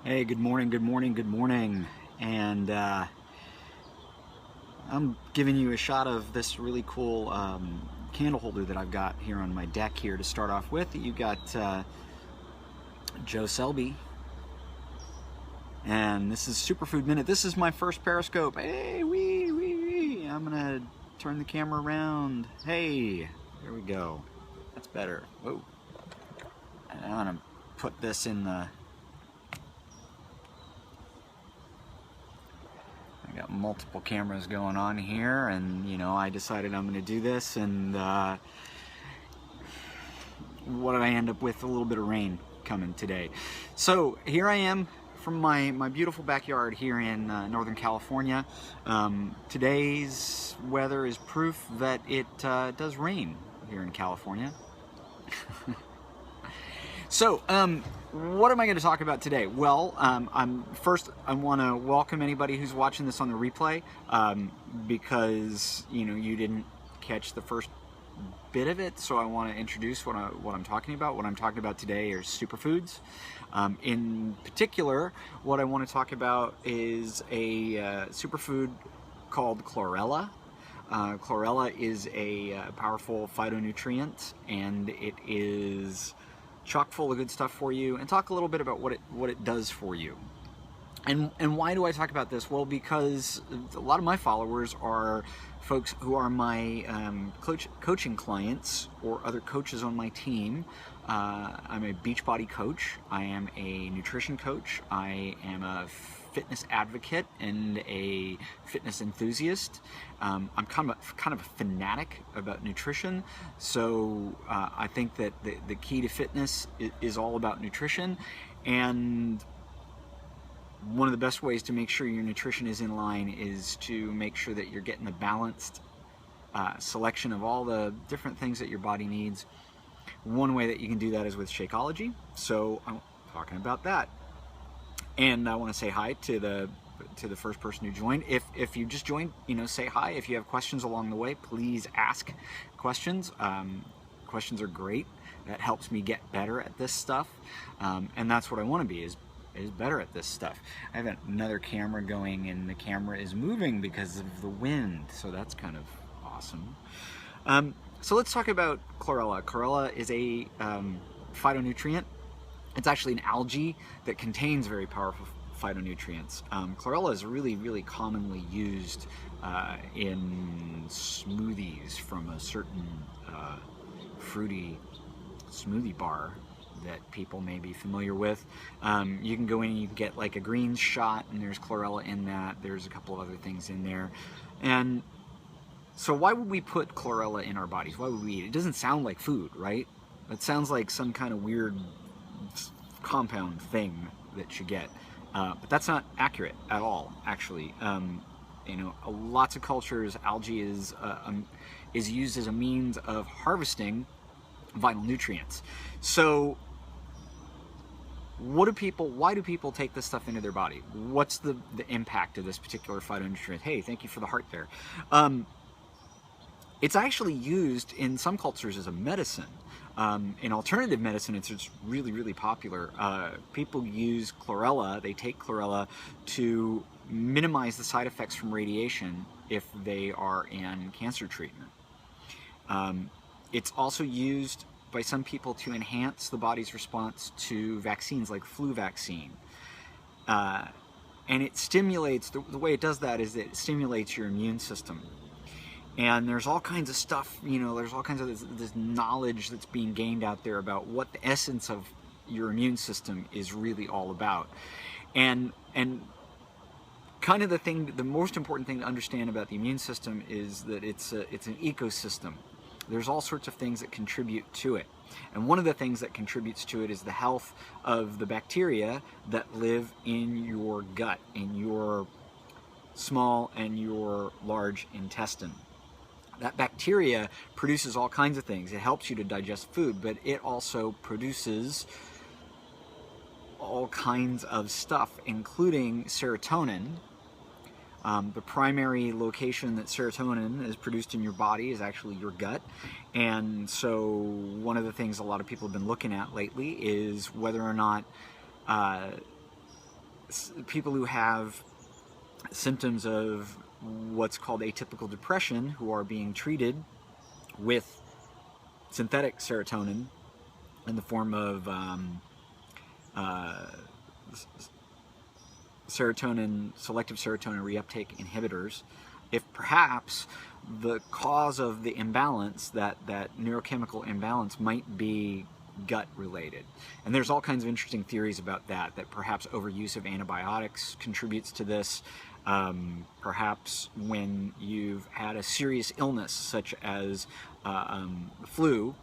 Hey, good morning, good morning, good morning. And I'm giving you a shot of this really cool candle holder that I've got here on my deck here to start off with. You got Joe Selby, and this is Superfood Minute. This is my first Periscope. Hey, wee, wee, wee. I'm gonna turn the camera around. Hey, there we go. That's better. Whoa. And I'm gonna put this in the... I got multiple cameras going on here, and I decided I'm going to do this, and what did I end up with? A little bit of rain coming today. So here I am from my beautiful backyard here in Northern California. Today's weather is proof that it does rain here in California. So, what am I going to talk about today? Well, first I want to welcome anybody who's watching this on the replay, because you didn't catch the first bit of it. So I want to introduce what I'm talking about. What I'm talking about today are superfoods. In particular, what I want to talk about is a superfood called Chlorella. Chlorella is a powerful phytonutrient, and it is chock full of good stuff for you, and talk a little bit about what it does for you. And why do I talk about this? Well, because a lot of my followers are folks who are my coaching clients or other coaches on my team. I'm a Beachbody coach. I am a nutrition coach. I am a fitness advocate and a fitness enthusiast. I'm kind of a fanatic about nutrition. So I think that the key to fitness is all about nutrition. And one of the best ways to make sure your nutrition is in line is to make sure that you're getting the balanced selection of all the different things that your body needs. One way that you can do that is with Shakeology. So I'm talking about that. And I want to say hi to the first person who joined. If you just joined, say hi. If you have questions along the way, please ask questions. Questions are great. That helps me get better at this stuff. And that's what I want to be, is better at this stuff. I have another camera going, and the camera is moving because of the wind. So that's kind of awesome. So let's talk about Chlorella. Chlorella is a phytonutrient. It's actually an algae that contains very powerful phytonutrients. Chlorella is really, really commonly used in smoothies from a certain fruity smoothie bar that people may be familiar with. You can go in and you can get like a green shot, and there's Chlorella in that. There's a couple of other things in there. And so why would we put Chlorella in our bodies? Why would we eat it? It doesn't sound like food, right? It sounds like some kind of weird compound thing that you get, but that's not accurate at all, actually. Lots of cultures, algae is used as a means of harvesting vital nutrients. So why do people take this stuff into their body? What's the impact of this particular phytonutrient? Hey, thank you for the heart there. It's actually used in some cultures as a medicine. In alternative medicine, it's really, really popular. People use Chlorella, they take Chlorella to minimize the side effects from radiation if they are in cancer treatment. It's also used by some people to enhance the body's response to vaccines like flu vaccine. And it stimulates, the way it does that is that it stimulates your immune system. And there's all kinds of stuff, there's all kinds of this knowledge that's being gained out there about what the essence of your immune system is really all about. And kind of the most important thing to understand about the immune system is that it's an ecosystem. There's all sorts of things that contribute to it. And one of the things that contributes to it is the health of the bacteria that live in your gut, in your small and your large intestine. That bacteria produces all kinds of things. It helps you to digest food, but it also produces all kinds of stuff, including serotonin. The primary location that serotonin is produced in your body is actually your gut. And so one of the things a lot of people have been looking at lately is whether or not people who have symptoms of what's called atypical depression, who are being treated with synthetic serotonin in the form of selective serotonin reuptake inhibitors, if perhaps the cause of the imbalance, that neurochemical imbalance, might be gut related. And there's all kinds of interesting theories about that perhaps overuse of antibiotics contributes to this. Perhaps when you've had a serious illness such as the flu,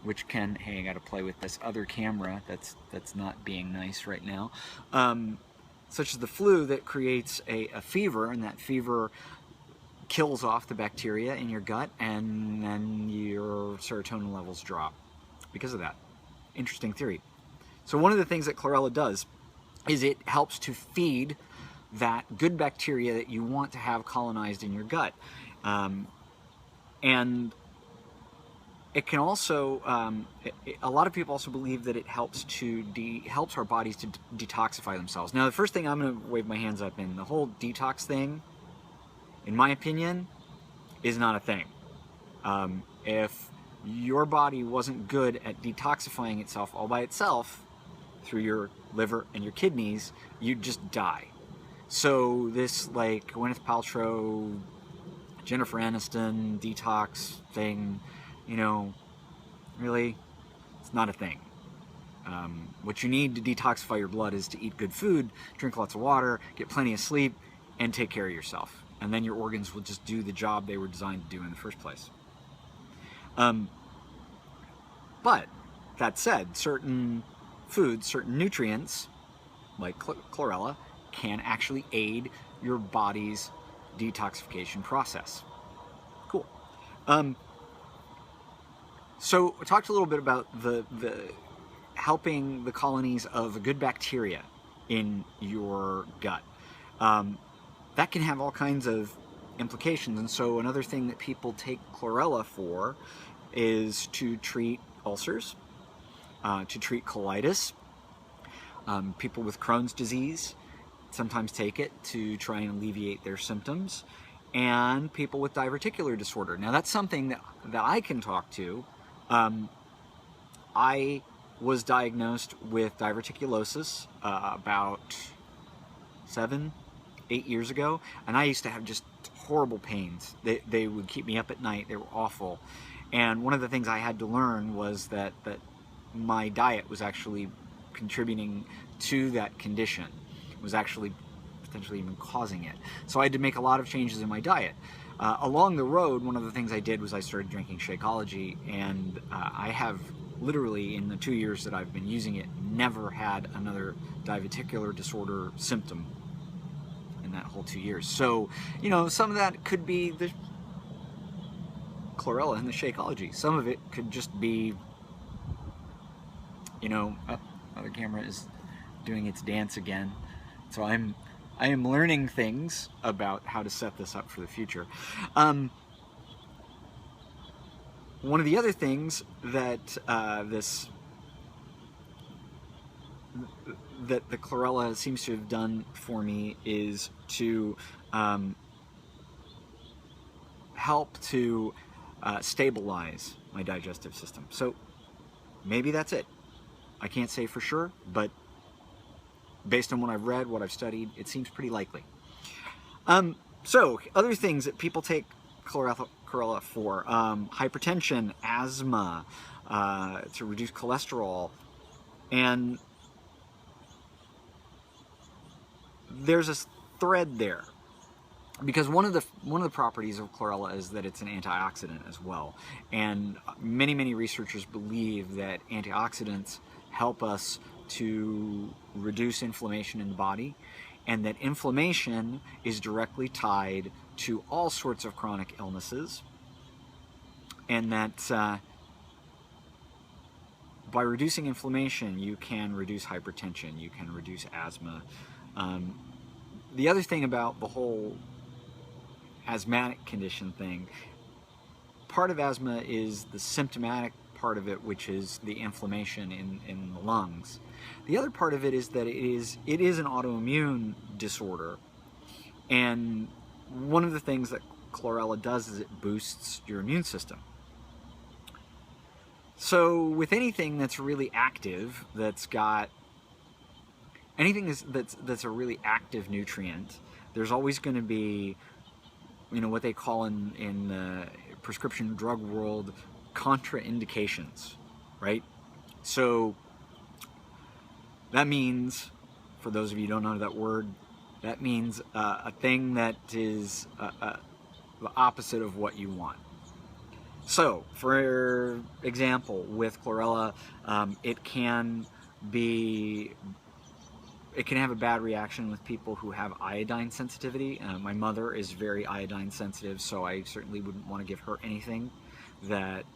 which can, hey, I gotta play with this other camera that's not being nice right now, such as the flu, that creates a fever, and that fever kills off the bacteria in your gut, and then your serotonin levels drop because of that. Interesting theory. So one of the things that chlorella does is it helps to feed that good bacteria that you want to have colonized in your gut. And it can also, a lot of people also believe that it helps helps our bodies to detoxify themselves. Now, the first thing I'm going to wave my hands up in, the whole detox thing, in my opinion, is not a thing. If your body wasn't good at detoxifying itself all by itself through your liver and your kidneys, you'd just die. So this, like, Gwyneth Paltrow, Jennifer Aniston detox thing, you know, really, it's not a thing. What you need to detoxify your blood is to eat good food, drink lots of water, get plenty of sleep, and take care of yourself. And then your organs will just do the job they were designed to do in the first place. But that said, certain foods, certain nutrients, like chlorella, can actually aid your body's detoxification process. Cool. So I talked a little bit about the helping the colonies of good bacteria in your gut. That can have all kinds of implications, and so another thing that people take chlorella for is to treat ulcers, to treat colitis. People with Crohn's disease sometimes take it to try and alleviate their symptoms, and people with diverticular disorder. Now, that's something that I can talk to. I was diagnosed with diverticulosis about 7-8 years ago, and I used to have just horrible pains. They would keep me up at night. They were awful. And one of the things I had to learn was that my diet was actually contributing to that condition. It was actually potentially even causing it. So I had to make a lot of changes in my diet. Along the road, one of the things I did was I started drinking Shakeology, and I have literally, in the 2 years that I've been using it, never had another diverticular disorder symptom in that whole 2 years. So, you know, some of that could be the chlorella and the Shakeology. Some of it could just be, you know, other camera is doing its dance again. So I am learning things about how to set this up for the future. One of the other things that that the chlorella seems to have done for me is to help to stabilize my digestive system. So maybe that's it. I can't say for sure, but based on what I've read, what I've studied, it seems pretty likely. So other things that people take chlorella for: hypertension, asthma, to reduce cholesterol, and there's a thread there, because one of the properties of chlorella is that it's an antioxidant as well, and many researchers believe that antioxidants help us to reduce inflammation in the body, and that inflammation is directly tied to all sorts of chronic illnesses, and that by reducing inflammation you can reduce hypertension, you can reduce asthma. The other thing about the whole asthmatic condition thing, part of asthma is the symptomatic part of it, which is the inflammation in the lungs. The other part of it is that it is an autoimmune disorder, and one of the things that chlorella does is it boosts your immune system. So with anything that's really active, that's a really active nutrient, there's always going to be, you know, what they call in the prescription drug world, contra-indications, right? So that means, for those of you who don't know that word, that means a thing that is the opposite of what you want. So, for example, with chlorella, it can have a bad reaction with people who have iodine sensitivity. My mother is very iodine sensitive, so I certainly wouldn't want to give her anything that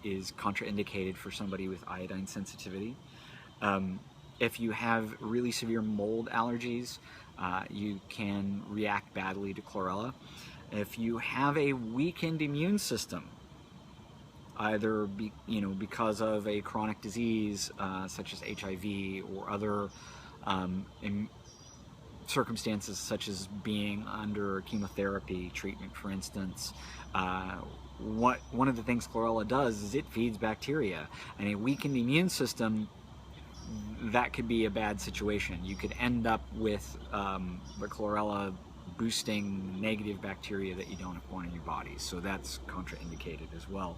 is contraindicated for somebody with iodine sensitivity. If you have really severe mold allergies, you can react badly to chlorella. If you have a weakened immune system, either because of a chronic disease such as HIV or other circumstances such as being under chemotherapy treatment, for instance, one of the things chlorella does is it feeds bacteria, and a weakened immune system, that could be a bad situation. You could end up with the chlorella boosting negative bacteria that you don't want in your body, so that's contraindicated as well.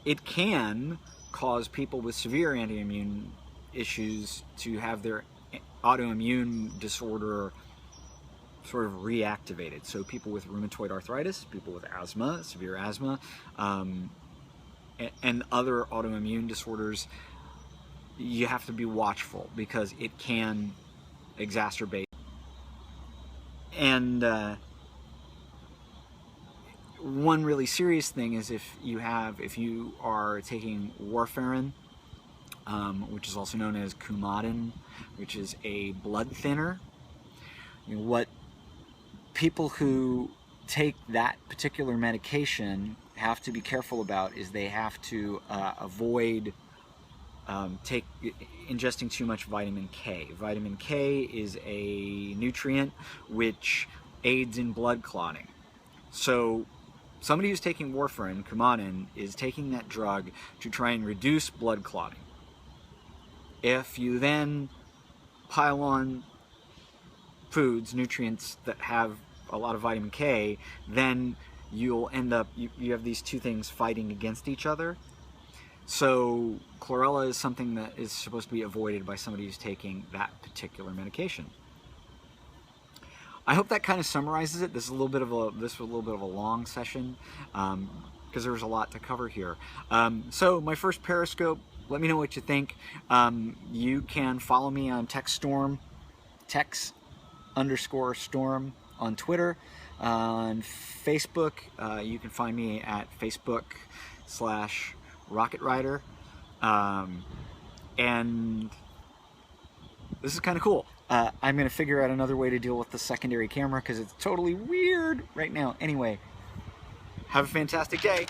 It can cause people with severe autoimmune issues to have their autoimmune disorder sort of reactivated. So people with rheumatoid arthritis, people with asthma, severe asthma, and other autoimmune disorders, you have to be watchful because it can exacerbate. And one really serious thing is if you are taking warfarin, which is also known as Coumadin, which is a blood thinner. You know, what people who take that particular medication have to be careful about is they have to avoid ingesting too much vitamin K. Vitamin K is a nutrient which aids in blood clotting. So somebody who's taking warfarin, Coumadin, is taking that drug to try and reduce blood clotting. If you then pile on foods, nutrients that have a lot of vitamin K, then you'll end up, you have these two things fighting against each other. So chlorella is something that is supposed to be avoided by somebody who's taking that particular medication. I hope that kind of summarizes it. This was a little bit of a long session because there was a lot to cover here. So my first Periscope. Let me know what you think. You can follow me on TechStorm, Tex_Storm on Twitter. On Facebook, you can find me at Facebook/RocketRider. And this is kind of cool. I'm going to figure out another way to deal with the secondary camera because it's totally weird right now. Anyway, have a fantastic day.